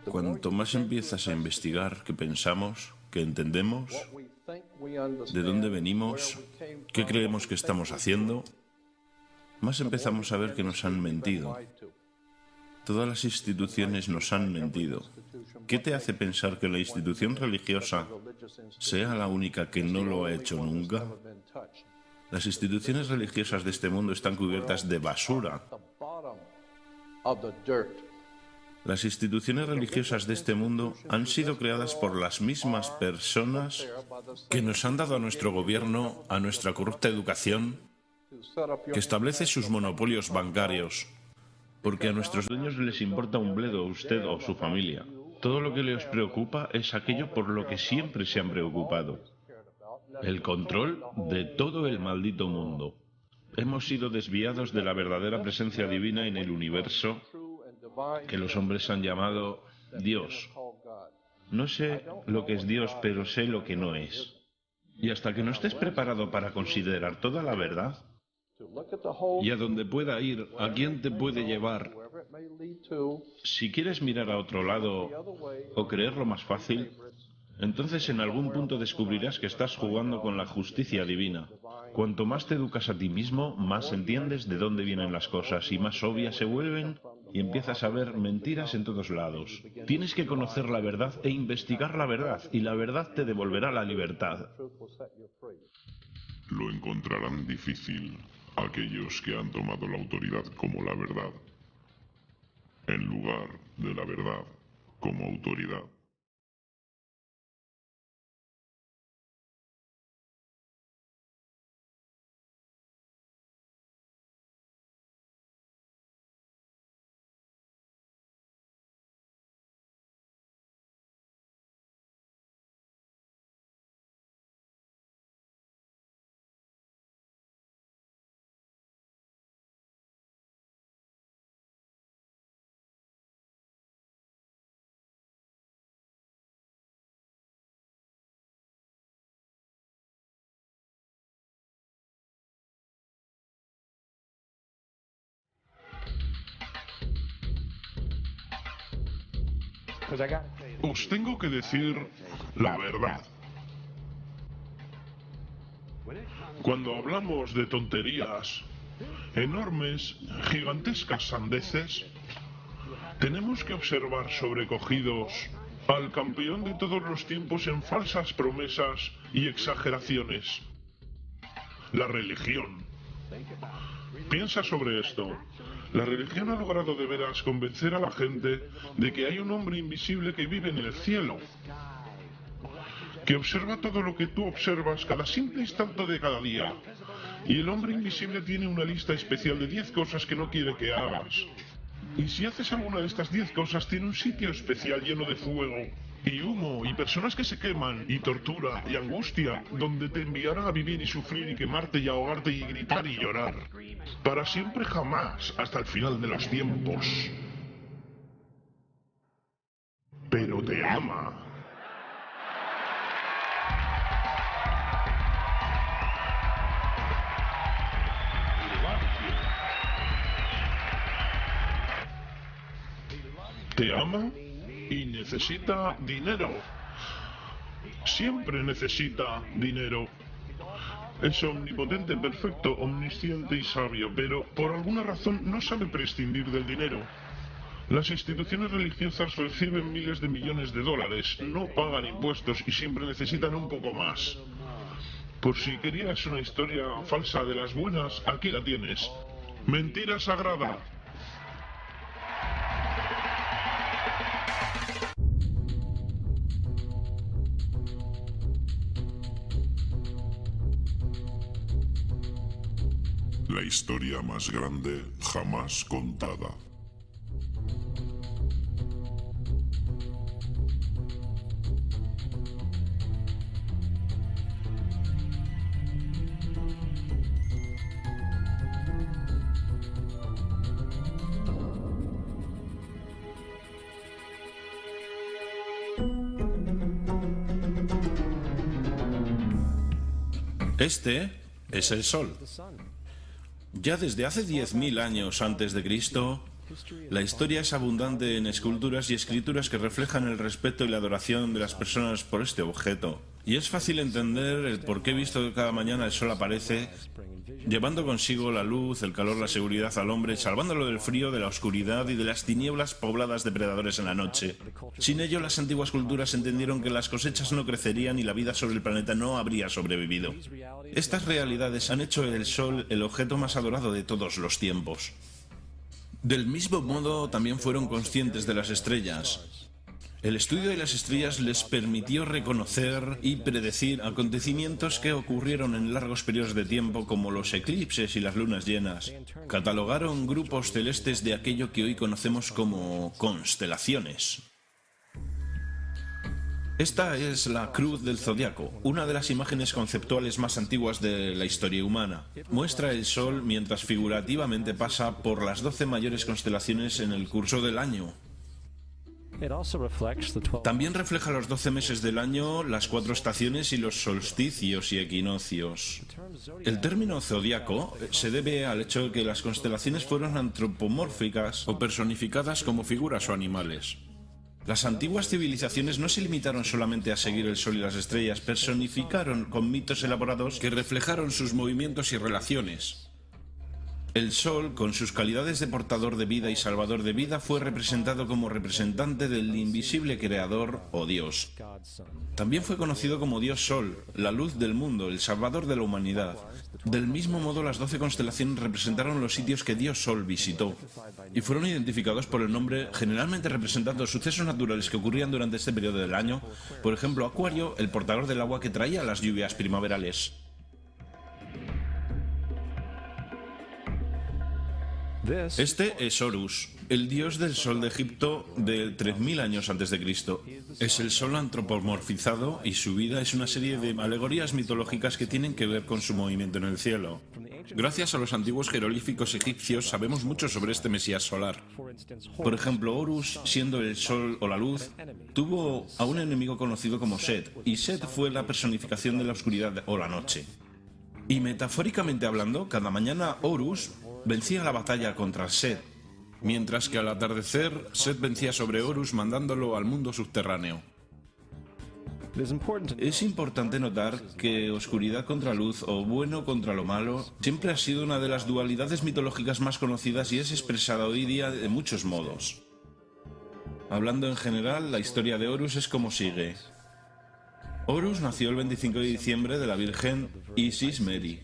Cuanto más empiezas a investigar qué pensamos, qué entendemos, de dónde venimos, qué creemos que estamos haciendo, más empezamos a ver que nos han mentido. Todas las instituciones nos han mentido. ¿Qué te hace pensar que la institución religiosa sea la única que no lo ha hecho nunca? Las instituciones religiosas de este mundo están cubiertas de basura. Las instituciones religiosas de este mundo han sido creadas por las mismas personas que nos han dado a nuestro gobierno, a nuestra corrupta educación, que establece sus monopolios bancarios, porque a nuestros dueños les importa un bledo a usted o su familia. Todo lo que les preocupa es aquello por lo que siempre se han preocupado: el control de todo el maldito mundo. Hemos sido desviados de la verdadera presencia divina en el universo, que los hombres han llamado Dios. No sé lo que es Dios, pero sé lo que no es. Y hasta que no estés preparado para considerar toda la verdad, y a donde pueda ir, a quién te puede llevar, si quieres mirar a otro lado o creerlo más fácil, entonces en algún punto descubrirás que estás jugando con la justicia divina. Cuanto más te educas a ti mismo, más entiendes de dónde vienen las cosas y más obvias se vuelven, y empiezas a ver mentiras en todos lados. Tienes que conocer la verdad e investigar la verdad, y la verdad te devolverá la libertad. Lo encontrarán difícil aquellos que han tomado la autoridad como la verdad, en lugar de la verdad como autoridad. Os tengo que decir la verdad. Cuando hablamos de tonterías, enormes, gigantescas sandeces, tenemos que observar sobrecogidos al campeón de todos los tiempos en falsas promesas y exageraciones: la religión. Piensa sobre esto. La religión ha logrado de veras convencer a la gente de que hay un hombre invisible que vive en el cielo, que observa todo lo que tú observas cada simple instante de cada día. Y el hombre invisible tiene una lista especial de 10 cosas que no quiere que hagas. Y si haces alguna de estas 10 cosas, tiene un sitio especial lleno de fuego y humo y personas que se queman y tortura y angustia, donde te enviará a vivir y sufrir y quemarte y ahogarte y gritar y llorar. Para siempre jamás, hasta el final de los tiempos. Pero te ama. Te ama y necesita dinero. Siempre necesita dinero. Es omnipotente, perfecto, omnisciente y sabio, pero por alguna razón no sabe prescindir del dinero. Las instituciones religiosas reciben miles de millones de dólares, no pagan impuestos y siempre necesitan un poco más. Por si querías una historia falsa de las buenas, aquí la tienes. Mentira sagrada. La historia más grande jamás contada. Este es el Sol. Ya desde hace 10.000 años antes de Cristo, La historia es abundante en esculturas y escrituras que reflejan el respeto y la adoración de las personas por este objeto. Y es fácil entender el por qué visto que cada mañana el sol aparece, llevando consigo la luz, el calor, la seguridad al hombre, salvándolo del frío, de la oscuridad y de las tinieblas pobladas de predadores en la noche. Sin ello, las antiguas culturas entendieron que las cosechas no crecerían y la vida sobre el planeta no habría sobrevivido. Estas realidades han hecho del sol el objeto más adorado de todos los tiempos. Del mismo modo, también fueron conscientes de las estrellas. El estudio de las estrellas les permitió reconocer y predecir acontecimientos que ocurrieron en largos periodos de tiempo, como los eclipses y las lunas llenas. Catalogaron grupos celestes de aquello que hoy conocemos como constelaciones. Esta es la Cruz del Zodiaco, una de las imágenes conceptuales más antiguas de la historia humana. Muestra el Sol mientras figurativamente pasa por las 12 mayores constelaciones en el curso del año. También refleja los 12 meses del año, las 4 estaciones y los solsticios y equinoccios. El término zodiaco se debe al hecho de que las constelaciones fueron antropomórficas o personificadas como figuras o animales. Las antiguas civilizaciones no se limitaron solamente a seguir el sol y las estrellas, personificaron con mitos elaborados que reflejaron sus movimientos y relaciones. El sol, con sus calidades de portador de vida y salvador de vida, fue representado como representante del invisible creador o Dios. También fue conocido como Dios Sol, la luz del mundo, el salvador de la humanidad. Del mismo modo, las 12 constelaciones representaron los sitios que Dios Sol visitó y fueron identificados por el nombre, generalmente representando sucesos naturales que ocurrían durante este periodo del año. Por ejemplo, Acuario, el portador del agua que traía las lluvias primaverales. Este es Horus, el dios del sol de Egipto de 3000 años antes de Cristo. Es el sol antropomorfizado y su vida es una serie de alegorías mitológicas que tienen que ver con su movimiento en el cielo. Gracias a los antiguos jeroglíficos egipcios sabemos mucho sobre este mesías solar. Por ejemplo, Horus, siendo el sol o la luz, tuvo a un enemigo conocido como Set, y Set fue la personificación de la oscuridad o la noche. Y metafóricamente hablando, cada mañana Horus vencía la batalla contra Set, mientras que al atardecer Set vencía sobre Horus mandándolo al mundo subterráneo. Es importante notar que oscuridad contra luz o bueno contra lo malo siempre ha sido una de las dualidades mitológicas más conocidas y es expresada hoy día de muchos modos. Hablando en general, la historia de Horus es como sigue. Horus nació el 25 de diciembre de la Virgen Isis Meri.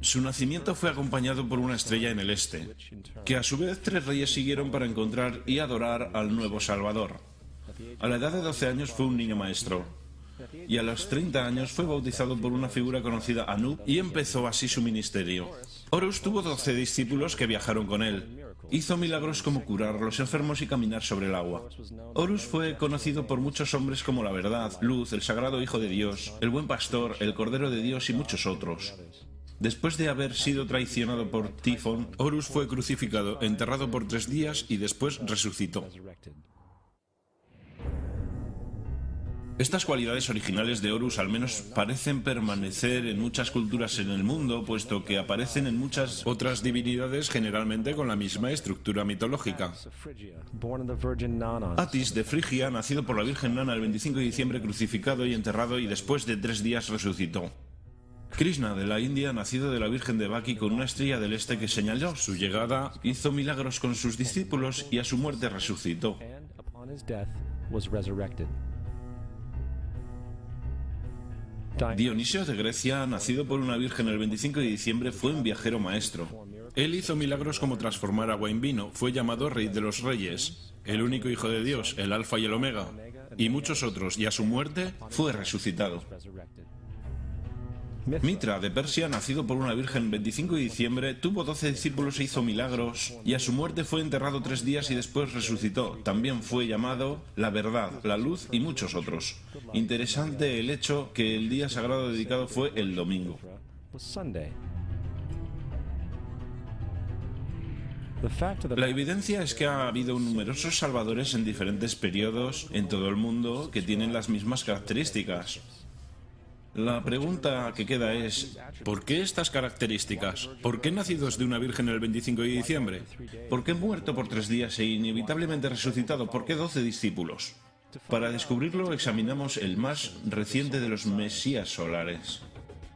Su nacimiento fue acompañado por una estrella en el este, que a su vez 3 reyes siguieron para encontrar y adorar al nuevo Salvador. A la edad de 12 años fue un niño maestro, y a los 30 años fue bautizado por una figura conocida Anu y empezó así su ministerio. Horus tuvo 12 discípulos que viajaron con él. Hizo milagros como curar a los enfermos y caminar sobre el agua. Horus fue conocido por muchos hombres como la Verdad, Luz, el Sagrado Hijo de Dios, el Buen Pastor, el Cordero de Dios y muchos otros. Después de haber sido traicionado por Tifón, Horus fue crucificado, enterrado por 3 días y después resucitó. Estas cualidades originales de Horus al menos parecen permanecer en muchas culturas en el mundo, puesto que aparecen en muchas otras divinidades generalmente con la misma estructura mitológica. Atis de Frigia, nacido por la Virgen Nana el 25 de diciembre, crucificado y enterrado y después de 3 días resucitó. Krishna de la India, nacido de la Virgen de Baki con una estrella del este que señaló su llegada, hizo milagros con sus discípulos y a su muerte resucitó. Dionisio de Grecia, nacido por una virgen el 25 de diciembre, fue un viajero maestro. Él hizo milagros como transformar agua en vino, fue llamado Rey de los Reyes, el único Hijo de Dios, el Alfa y el Omega, y muchos otros, y a su muerte fue resucitado. Mitra de Persia, nacido por una virgen el 25 de diciembre, tuvo 12 discípulos e hizo milagros, y a su muerte fue enterrado 3 días y después resucitó. También fue llamado la Verdad, la Luz y muchos otros. Interesante el hecho que el día sagrado dedicado fue el domingo. La evidencia es que ha habido numerosos salvadores en diferentes periodos en todo el mundo que tienen las mismas características. La pregunta que queda es, ¿por qué estas características? ¿Por qué nacidos de una virgen el 25 de diciembre? ¿Por qué muerto por 3 días e inevitablemente resucitado? ¿Por qué 12 discípulos? Para descubrirlo examinamos el más reciente de los mesías solares.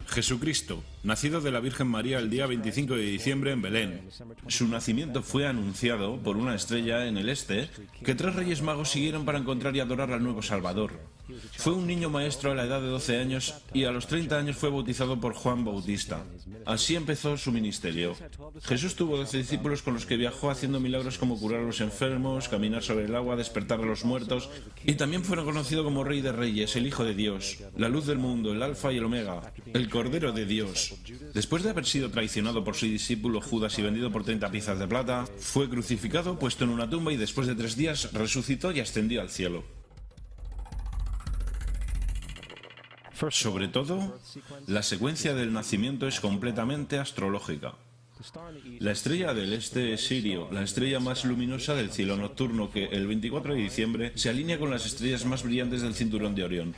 Jesucristo, nacido de la Virgen María el día 25 de diciembre en Belén. Su nacimiento fue anunciado por una estrella en el este que 3 reyes magos siguieron para encontrar y adorar al nuevo Salvador. Fue un niño maestro a la edad de 12 años y a los 30 años fue bautizado por Juan Bautista. Así empezó su ministerio. Jesús tuvo 12 discípulos con los que viajó haciendo milagros como curar a los enfermos, caminar sobre el agua, despertar a los muertos, y también fueron conocidos como Rey de Reyes, el Hijo de Dios, la luz del mundo, el Alfa y el Omega, el Cordero de Dios. Después de haber sido traicionado por su discípulo Judas y vendido por 30 piezas de plata, fue crucificado, puesto en una tumba y después de 3 días resucitó y ascendió al cielo. Sobre todo, la secuencia del nacimiento es completamente astrológica. La estrella del este es Sirio, la estrella más luminosa del cielo nocturno que el 24 de diciembre se alinea con las estrellas más brillantes del cinturón de Orión.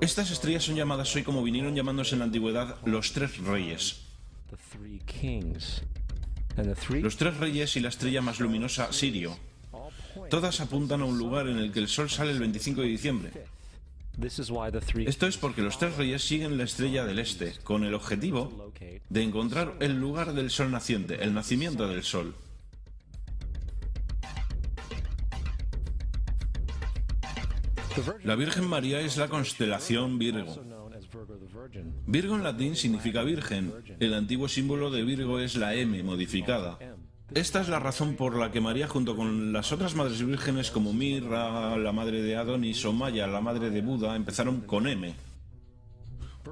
Estas estrellas son llamadas hoy, como vinieron llamándose en la antigüedad, los 3 reyes. Los 3 reyes y la estrella más luminosa, Sirio. Todas apuntan a un lugar en el que el sol sale el 25 de diciembre. Esto es porque los 3 reyes siguen la estrella del este, con el objetivo de encontrar el lugar del sol naciente, el nacimiento del sol. La Virgen María es la constelación Virgo. Virgo en latín significa virgen. El antiguo símbolo de Virgo es la M modificada. Esta es la razón por la que María, junto con las otras madres vírgenes como Mirra, la madre de Adonis, o Maya, la madre de Buda, empezaron con M.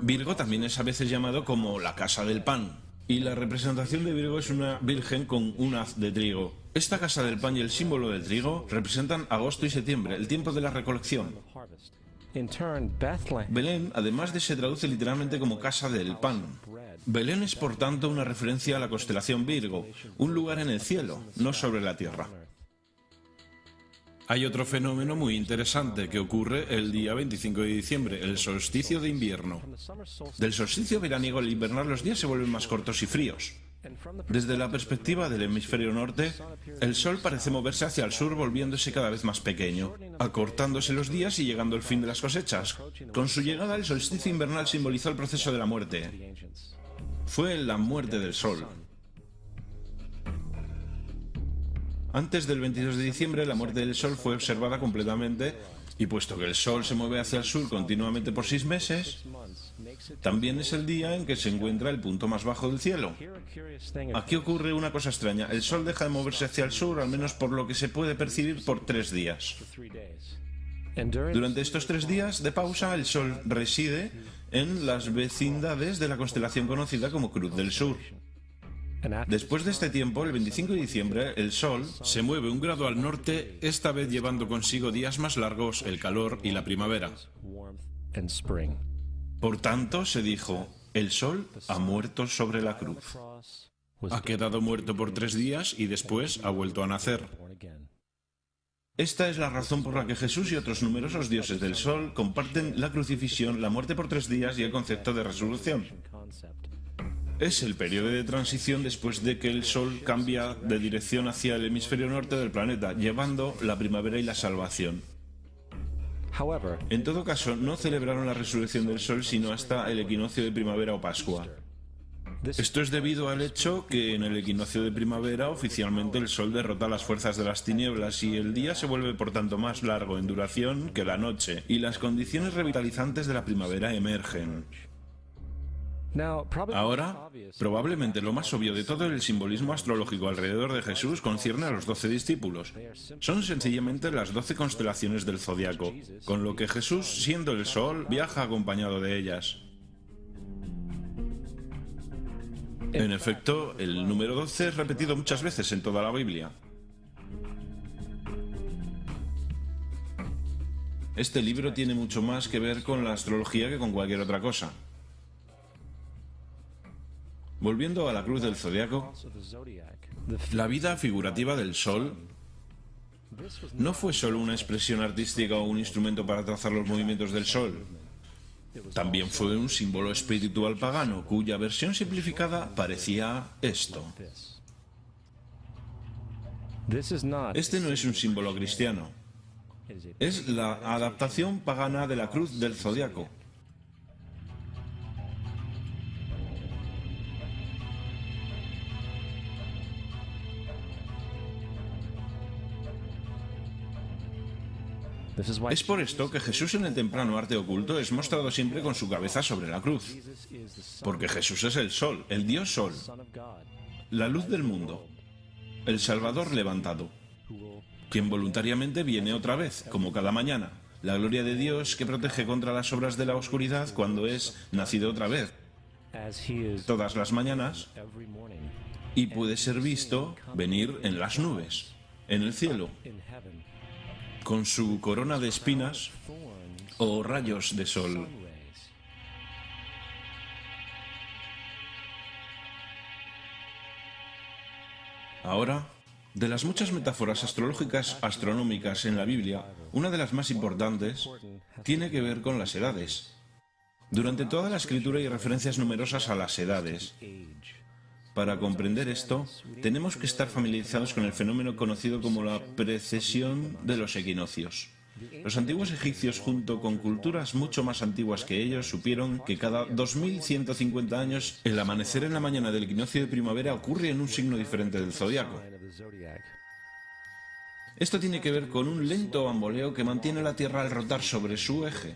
Virgo también es a veces llamado como la casa del pan, y la representación de Virgo es una virgen con un haz de trigo. Esta casa del pan y el símbolo del trigo representan agosto y septiembre, el tiempo de la recolección. Belén, además se traduce literalmente como casa del pan. Belén es por tanto una referencia a la constelación Virgo, un lugar en el cielo, no sobre la tierra. Hay otro fenómeno muy interesante que ocurre el día 25 de diciembre, el solsticio de invierno. Del solsticio veraniego al invernal los días se vuelven más cortos y fríos. Desde la perspectiva del hemisferio norte, el sol parece moverse hacia el sur volviéndose cada vez más pequeño, acortándose los días y llegando el fin de las cosechas. Con su llegada el solsticio invernal simbolizó el proceso de la muerte. Fue la muerte del sol. Antes del 22 de diciembre, la muerte del sol fue observada completamente y puesto que el sol se mueve hacia el sur continuamente por 6 meses, también es el día en que se encuentra el punto más bajo del cielo. Aquí ocurre una cosa extraña. El sol deja de moverse hacia el sur, al menos por lo que se puede percibir, por 3 días. Durante estos 3 días de pausa, el sol reside en las vecindades de la constelación conocida como Cruz del Sur. Después de este tiempo, el 25 de diciembre, el Sol se mueve 1 grado al norte, esta vez llevando consigo días más largos, el calor y la primavera. Por tanto, se dijo, el Sol ha muerto sobre la cruz. Ha quedado muerto por 3 días y después ha vuelto a nacer. Esta es la razón por la que Jesús y otros numerosos dioses del Sol comparten la crucifixión, la muerte por 3 días y el concepto de resurrección. Es el periodo de transición después de que el Sol cambia de dirección hacia el hemisferio norte del planeta, llevando la primavera y la salvación. En todo caso, no celebraron la resurrección del Sol sino hasta el equinoccio de primavera o Pascua. Esto es debido al hecho que en el equinoccio de primavera oficialmente el Sol derrota las fuerzas de las tinieblas y el día se vuelve por tanto más largo en duración que la noche, y las condiciones revitalizantes de la primavera emergen. Ahora, probablemente lo más obvio de todo el simbolismo astrológico alrededor de Jesús concierne a los 12 discípulos. Son sencillamente las 12 constelaciones del zodiaco, con lo que Jesús, siendo el Sol, viaja acompañado de ellas. En efecto, el número 12 es repetido muchas veces en toda la Biblia. Este libro tiene mucho más que ver con la astrología que con cualquier otra cosa. Volviendo a la cruz del zodiaco, la vida figurativa del Sol no fue solo una expresión artística o un instrumento para trazar los movimientos del Sol. También fue un símbolo espiritual pagano, cuya versión simplificada parecía esto. Este no es un símbolo cristiano. Es la adaptación pagana de la cruz del zodiaco. Es por esto que Jesús en el temprano arte oculto es mostrado siempre con su cabeza sobre la cruz. Porque Jesús es el sol, el Dios Sol, la luz del mundo, el Salvador levantado, quien voluntariamente viene otra vez, como cada mañana, la gloria de Dios que protege contra las obras de la oscuridad cuando es nacido otra vez, todas las mañanas, y puede ser visto venir en las nubes, en el cielo, con su corona de espinas o rayos de sol. Ahora, de las muchas metáforas astrológicas astronómicas en la Biblia, una de las más importantes tiene que ver con las edades. Durante toda la escritura hay referencias numerosas a las edades. Para comprender esto, tenemos que estar familiarizados con el fenómeno conocido como la precesión de los equinoccios. Los antiguos egipcios, junto con culturas mucho más antiguas que ellos, supieron que cada 2150 años el amanecer en la mañana del equinoccio de primavera ocurre en un signo diferente del zodiaco. Esto tiene que ver con un lento bamboleo que mantiene la Tierra al rotar sobre su eje.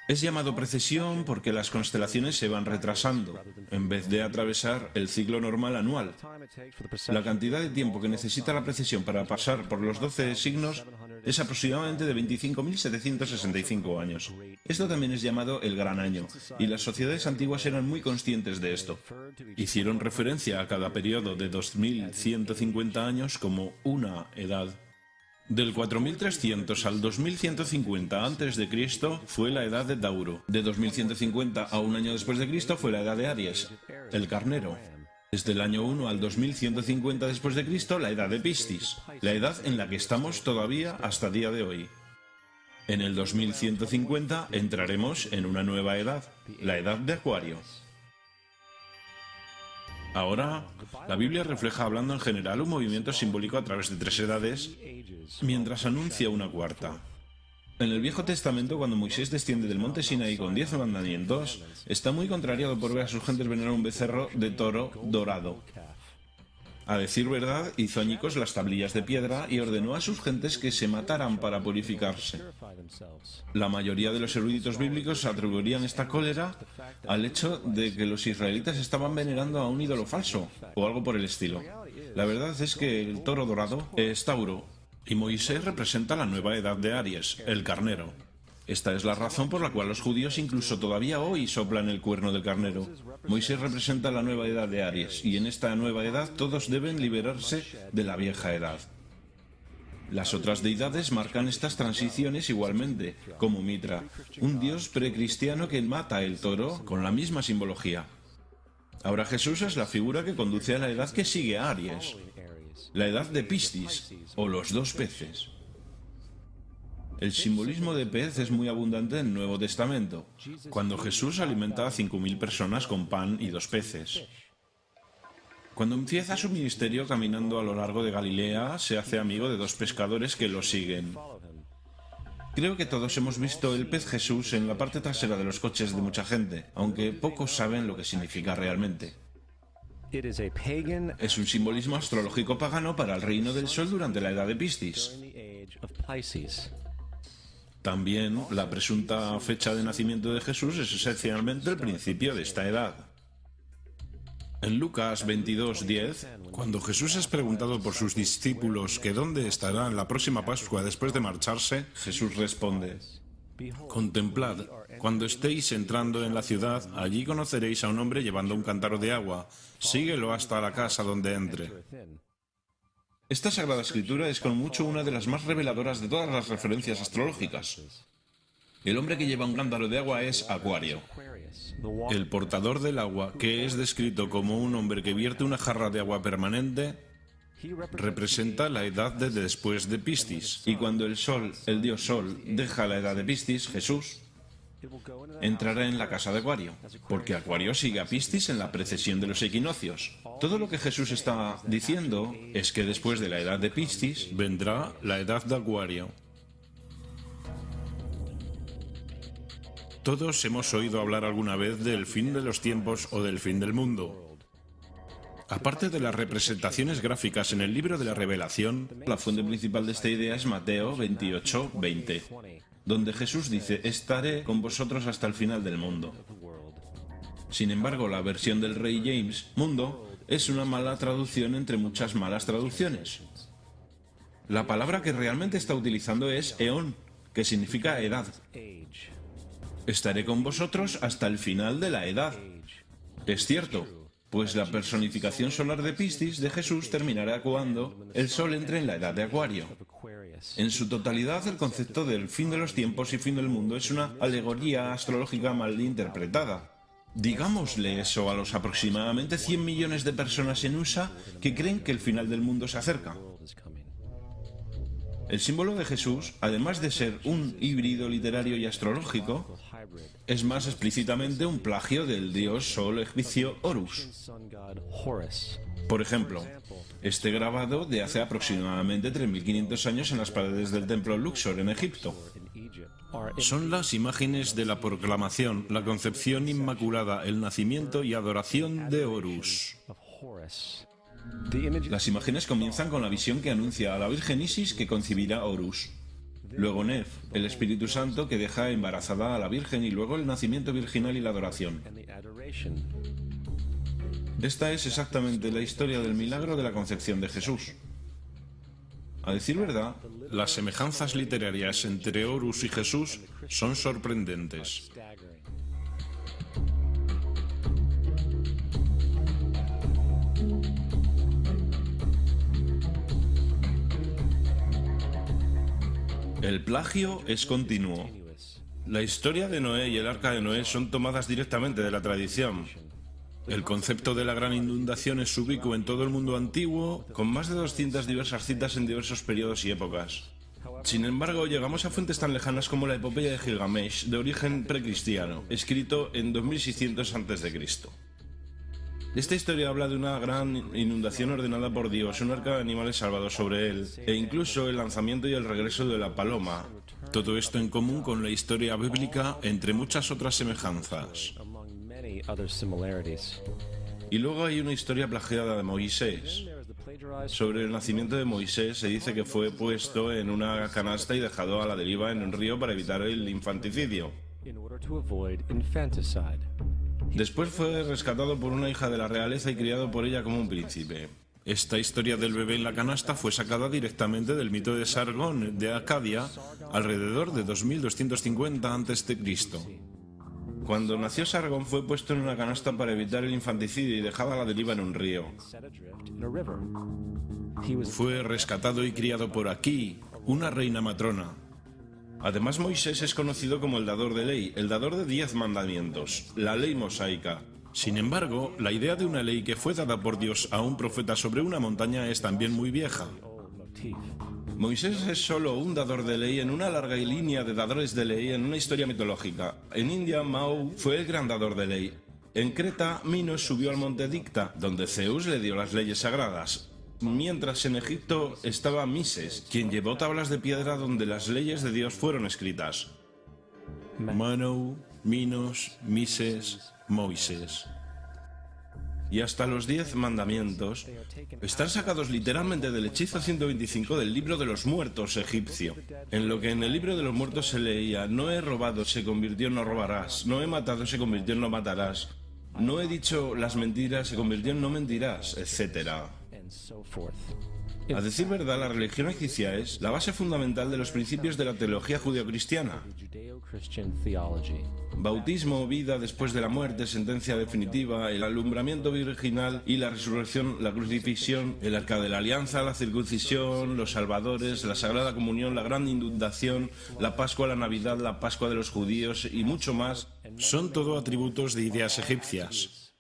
Es llamado precesión porque las constelaciones se van retrasando, en vez de atravesar el ciclo normal anual. La cantidad de tiempo que necesita la precesión para pasar por los 12 signos es aproximadamente de 25.765 años. Esto también es llamado el Gran Año, y las sociedades antiguas eran muy conscientes de esto. Hicieron referencia a cada periodo de 2.150 años como una edad. Del 4300 al 2150 a.C. fue la edad de Tauro. De 2150 a un año después de Cristo fue la edad de Aries, el carnero. Desde el año 1 al 2150 después de Cristo, la edad de Piscis, la edad en la que estamos todavía hasta día de hoy. En el 2150 entraremos en una nueva edad, la edad de Acuario. Ahora, la Biblia refleja hablando en general un movimiento simbólico a través de 3 edades, mientras anuncia una cuarta. En el Viejo Testamento, cuando Moisés desciende del monte Sinaí con 10 mandamientos, está muy contrariado por ver a sus gentes venerar un becerro de toro dorado. A decir verdad, hizo añicos las tablillas de piedra y ordenó a sus gentes que se mataran para purificarse. La mayoría de los eruditos bíblicos atribuirían esta cólera al hecho de que los israelitas estaban venerando a un ídolo falso, o algo por el estilo. La verdad es que el toro dorado es Tauro, y Moisés representa la nueva edad de Aries, el carnero. Esta es la razón por la cual los judíos incluso todavía hoy soplan el cuerno del carnero. Moisés representa la nueva edad de Aries, y en esta nueva edad todos deben liberarse de la vieja edad. Las otras deidades marcan estas transiciones igualmente, como Mitra, un dios precristiano que mata el toro con la misma simbología. Ahora Jesús es la figura que conduce a la edad que sigue a Aries, la edad de Piscis, o los 2 peces. El simbolismo de pez es muy abundante en el Nuevo Testamento, cuando Jesús alimenta a 5.000 personas con pan y 2 peces. Cuando empieza su ministerio caminando a lo largo de Galilea, se hace amigo de 2 pescadores que lo siguen. Creo que todos hemos visto el pez Jesús en la parte trasera de los coches de mucha gente, aunque pocos saben lo que significa realmente. Es un simbolismo astrológico pagano para el reino del sol durante la edad de Piscis. También la presunta fecha de nacimiento de Jesús es esencialmente el principio de esta edad. En Lucas 22:10, cuando Jesús es preguntado por sus discípulos que dónde estará en la próxima Pascua después de marcharse, Jesús responde: «Contemplad, cuando estéis entrando en la ciudad, allí conoceréis a un hombre llevando un cántaro de agua. Síguelo hasta la casa donde entre». Esta Sagrada Escritura es con mucho una de las más reveladoras de todas las referencias astrológicas. El hombre que lleva un cántaro de agua es Acuario. El portador del agua, que es descrito como un hombre que vierte una jarra de agua permanente, representa la edad de después de Piscis. Y cuando el sol, el dios Sol, deja la edad de Piscis, Jesús, entrará en la casa de Acuario, porque Acuario sigue a Piscis en la precesión de los equinoccios. Todo lo que Jesús está diciendo es que después de la edad de Piscis vendrá la edad de Acuario. Todos hemos oído hablar alguna vez del fin de los tiempos o del fin del mundo. Aparte de las representaciones gráficas en el libro de la Revelación, la fuente principal de esta idea es Mateo 28:20, donde Jesús dice: estaré con vosotros hasta el final del mundo. Sin embargo, la versión del Rey James, mundo, es una mala traducción entre muchas malas traducciones. La palabra que realmente está utilizando es eón, que significa edad. Estaré con vosotros hasta el final de la edad. Es cierto, pues la personificación solar de Piscis de Jesús terminará cuando el Sol entre en la edad de Acuario. En su totalidad, el concepto del fin de los tiempos y fin del mundo es una alegoría astrológica mal interpretada. Digámosle eso a los aproximadamente 100 millones de personas en USA que creen que el final del mundo se acerca. El símbolo de Jesús, además de ser un híbrido literario y astrológico, es más explícitamente un plagio del dios sol egipcio Horus. Por ejemplo, este grabado de hace aproximadamente 3.500 años en las paredes del templo Luxor en Egipto. Son las imágenes de la proclamación, la concepción inmaculada, el nacimiento y adoración de Horus. Las imágenes comienzan con la visión que anuncia a la Virgen Isis que concebirá Horus. Luego Nef, el Espíritu Santo que deja embarazada a la Virgen, y luego el nacimiento virginal y la adoración. Esta es exactamente la historia del milagro de la concepción de Jesús. A decir verdad, las semejanzas literarias entre Horus y Jesús son sorprendentes. El plagio es continuo. La historia de Noé y el arca de Noé son tomadas directamente de la tradición. El concepto de la gran inundación es ubicuo en todo el mundo antiguo, con más de 200 diversas citas en diversos periodos y épocas. Sin embargo, llegamos a fuentes tan lejanas como la epopeya de Gilgamesh, de origen precristiano, escrito en 2600 a.C. Esta historia habla de una gran inundación ordenada por Dios, un arca de animales salvados sobre él, e incluso el lanzamiento y el regreso de la paloma. Todo esto en común con la historia bíblica, entre muchas otras semejanzas. Y luego hay una historia plagiada de Moisés. Sobre el nacimiento de Moisés se dice que fue puesto en una canasta y dejado a la deriva en un río para evitar el infanticidio. Después fue rescatado por una hija de la realeza y criado por ella como un príncipe. Esta historia del bebé en la canasta fue sacada directamente del mito de Sargón de Acadia alrededor de 2250 a.C. Cuando nació Sargón fue puesto en una canasta para evitar el infanticidio y dejado a la deriva en un río. Fue rescatado y criado por Aquí, una reina matrona. Además, Moisés es conocido como el dador de ley, el dador de 10 mandamientos, la ley mosaica. Sin embargo, la idea de una ley que fue dada por Dios a un profeta sobre una montaña es también muy vieja. Moisés es solo un dador de ley en una larga línea de dadores de ley en una historia mitológica. En India, Mao fue el gran dador de ley. En Creta, Minos subió al monte Dicta, donde Zeus le dio las leyes sagradas. Mientras en Egipto estaba Mises, quien llevó tablas de piedra donde las leyes de Dios fueron escritas. Manu, Minos, Mises, Moisés. Y hasta los 10 mandamientos están sacados literalmente del hechizo 125 del libro de los muertos egipcio, en lo que en el libro de los muertos se leía: no he robado, se convirtió en no robarás; no he matado, se convirtió en no matarás; no he dicho las mentiras, se convirtió en no mentirás, etc. A decir verdad, la religión egipcia es la base fundamental de los principios de la teología judeocristiana. Bautismo, vida después de la muerte, sentencia definitiva, el alumbramiento virginal y la resurrección, la crucifixión, el arca de la alianza, la circuncisión, los salvadores, la sagrada comunión, la gran inundación, la Pascua, la Navidad, la Pascua de los judíos y mucho más, son todo atributos de ideas egipcias.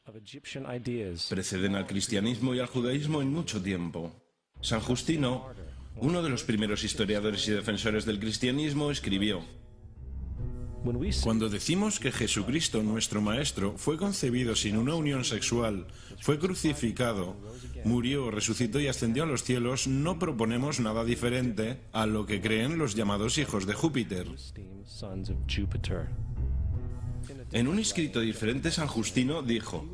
Preceden al cristianismo y al judaísmo en mucho tiempo. San Justino, uno de los primeros historiadores y defensores del cristianismo, escribió: Cuando decimos que Jesucristo, nuestro Maestro, fue concebido sin una unión sexual, fue crucificado, murió, resucitó y ascendió a los cielos, no proponemos nada diferente a lo que creen los llamados hijos de Júpiter. En un escrito diferente, San Justino dijo: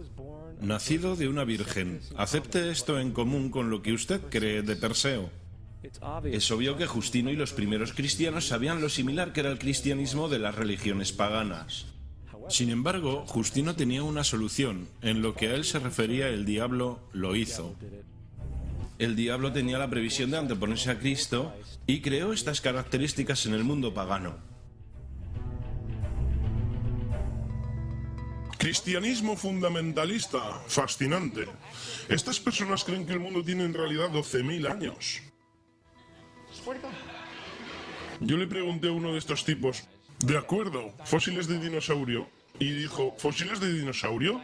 nacido de una virgen, acepte esto en común con lo que usted cree de Perseo. Es obvio que Justino y los primeros cristianos sabían lo similar que era el cristianismo de las religiones paganas. Sin embargo, Justino tenía una solución. En lo que a él se refería, el diablo lo hizo. El diablo tenía la previsión de anteponerse a Cristo y creó estas características en el mundo pagano. Cristianismo fundamentalista, fascinante. Estas personas creen que el mundo tiene en realidad 12.000 años. Yo le pregunté a uno de estos tipos, de acuerdo, fósiles de dinosaurio. Y dijo, ¿fósiles de dinosaurio?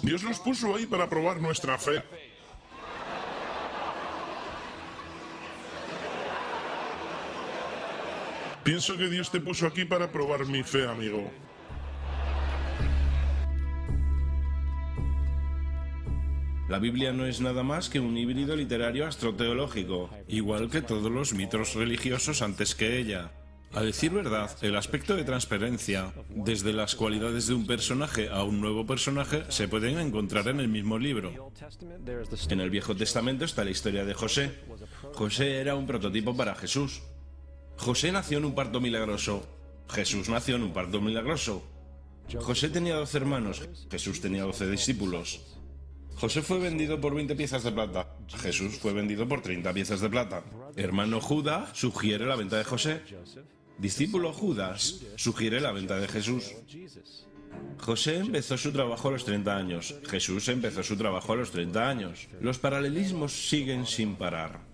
Dios los puso ahí para probar nuestra fe. Pienso que Dios te puso aquí para probar mi fe, amigo. La Biblia no es nada más que un híbrido literario astroteológico, igual que todos los mitos religiosos antes que ella. A decir verdad, el aspecto de transferencia, desde las cualidades de un personaje a un nuevo personaje, se pueden encontrar en el mismo libro. En el Viejo Testamento está la historia de José. José era un prototipo para Jesús. José nació en un parto milagroso. Jesús nació en un parto milagroso. José tenía 12 hermanos. Jesús tenía 12 discípulos. José fue vendido por 20 piezas de plata. Jesús fue vendido por 30 piezas de plata. Hermano Judas sugiere la venta de José. Discípulo Judas sugiere la venta de Jesús. José empezó su trabajo a los 30 años. Jesús empezó su trabajo a los 30 años. Los paralelismos siguen sin parar.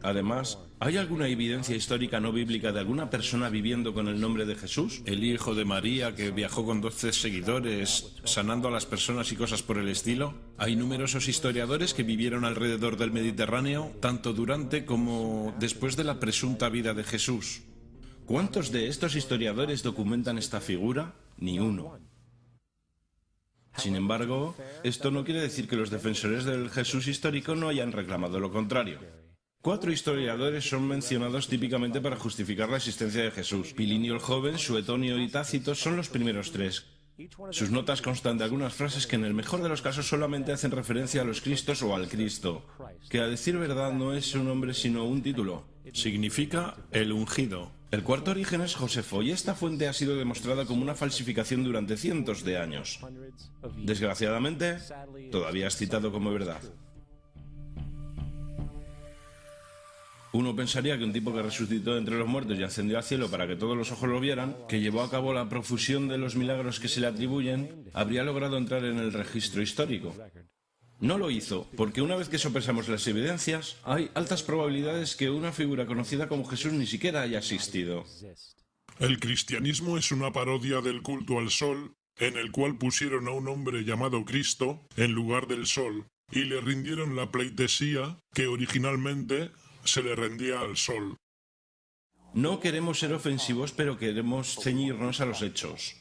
Además, ¿hay alguna evidencia histórica no bíblica de alguna persona viviendo con el nombre de Jesús? El hijo de María que viajó con 12 seguidores, sanando a las personas y cosas por el estilo. Hay numerosos historiadores que vivieron alrededor del Mediterráneo, tanto durante como después de la presunta vida de Jesús. ¿Cuántos de estos historiadores documentan esta figura? Ni uno. Sin embargo, esto no quiere decir que los defensores del Jesús histórico no hayan reclamado lo contrario. 4 historiadores son mencionados típicamente para justificar la existencia de Jesús. Pilinio el Joven, Suetonio y Tácito son los primeros 3. Sus notas constan de algunas frases que en el mejor de los casos solamente hacen referencia a los Cristos o al Cristo, que a decir verdad no es un nombre sino un título. Significa el ungido. El cuarto origen es Josefo y esta fuente ha sido demostrada como una falsificación durante cientos de años. Desgraciadamente, todavía es citado como verdad. Uno pensaría que un tipo que resucitó de entre los muertos y ascendió al cielo para que todos los ojos lo vieran, que llevó a cabo la profusión de los milagros que se le atribuyen, habría logrado entrar en el registro histórico. No lo hizo, porque una vez que sopesamos las evidencias, hay altas probabilidades que una figura conocida como Jesús ni siquiera haya existido. El cristianismo es una parodia del culto al sol, en el cual pusieron a un hombre llamado Cristo en lugar del sol, y le rindieron la pleitesía que originalmente se le rendía al sol. No queremos ser ofensivos, pero queremos ceñirnos a los hechos.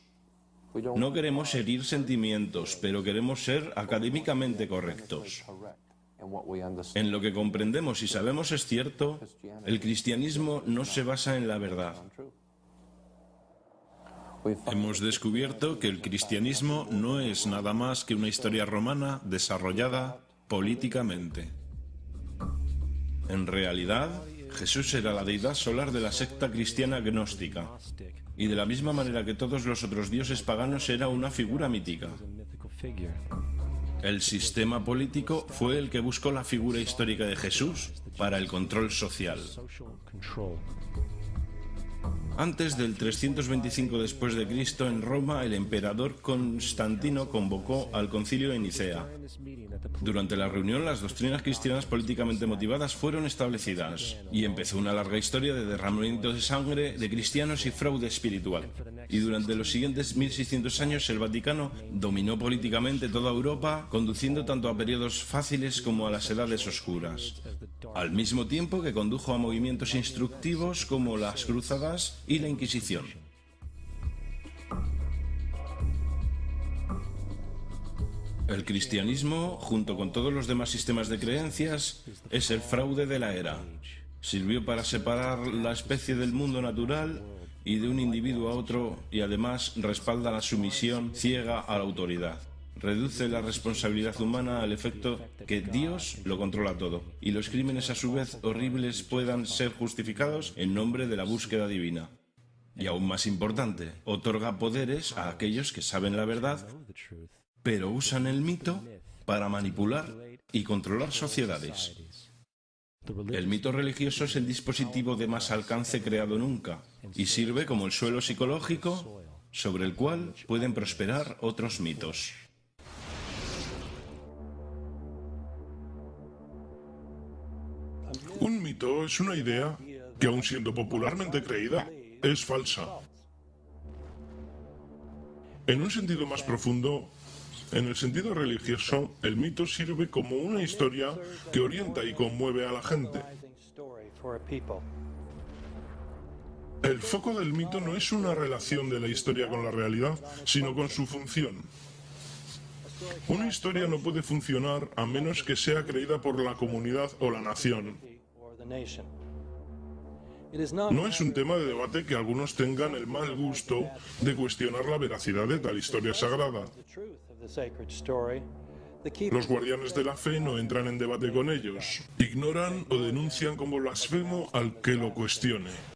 No queremos herir sentimientos, pero queremos ser académicamente correctos. En lo que comprendemos y sabemos es cierto, el cristianismo no se basa en la verdad. Hemos descubierto que el cristianismo no es nada más que una historia romana desarrollada políticamente. En realidad, Jesús era la deidad solar de la secta cristiana gnóstica, y de la misma manera que todos los otros dioses paganos era una figura mítica. El sistema político fue el que buscó la figura histórica de Jesús para el control social. Antes del 325 después de Cristo, en Roma, el emperador Constantino convocó al concilio de Nicea. Durante la reunión, las doctrinas cristianas políticamente motivadas fueron establecidas, y empezó una larga historia de derramamiento de sangre de cristianos y fraude espiritual. Y durante los siguientes 1600 años, el Vaticano dominó políticamente toda Europa, conduciendo tanto a periodos fáciles como a las edades oscuras, al mismo tiempo que condujo a movimientos instructivos como las cruzadas y la Inquisición. El cristianismo, junto con todos los demás sistemas de creencias, es el fraude de la era. Sirvió para separar la especie del mundo natural y de un individuo a otro, y además respalda la sumisión ciega a la autoridad. Reduce la responsabilidad humana al efecto que Dios lo controla todo, y los crímenes a su vez horribles puedan ser justificados en nombre de la búsqueda divina. Y aún más importante, otorga poderes a aquellos que saben la verdad, pero usan el mito para manipular y controlar sociedades. El mito religioso es el dispositivo de más alcance creado nunca y sirve como el suelo psicológico sobre el cual pueden prosperar otros mitos. Un mito es una idea que, aun siendo popularmente creída, es falsa. En un sentido más profundo, en el sentido religioso, el mito sirve como una historia que orienta y conmueve a la gente. El foco del mito no es una relación de la historia con la realidad, sino con su función. Una historia no puede funcionar a menos que sea creída por la comunidad o la nación. No es un tema de debate que algunos tengan el mal gusto de cuestionar la veracidad de tal historia sagrada. Los guardianes de la fe no entran en debate con ellos, ignoran o denuncian como blasfemo al que lo cuestione.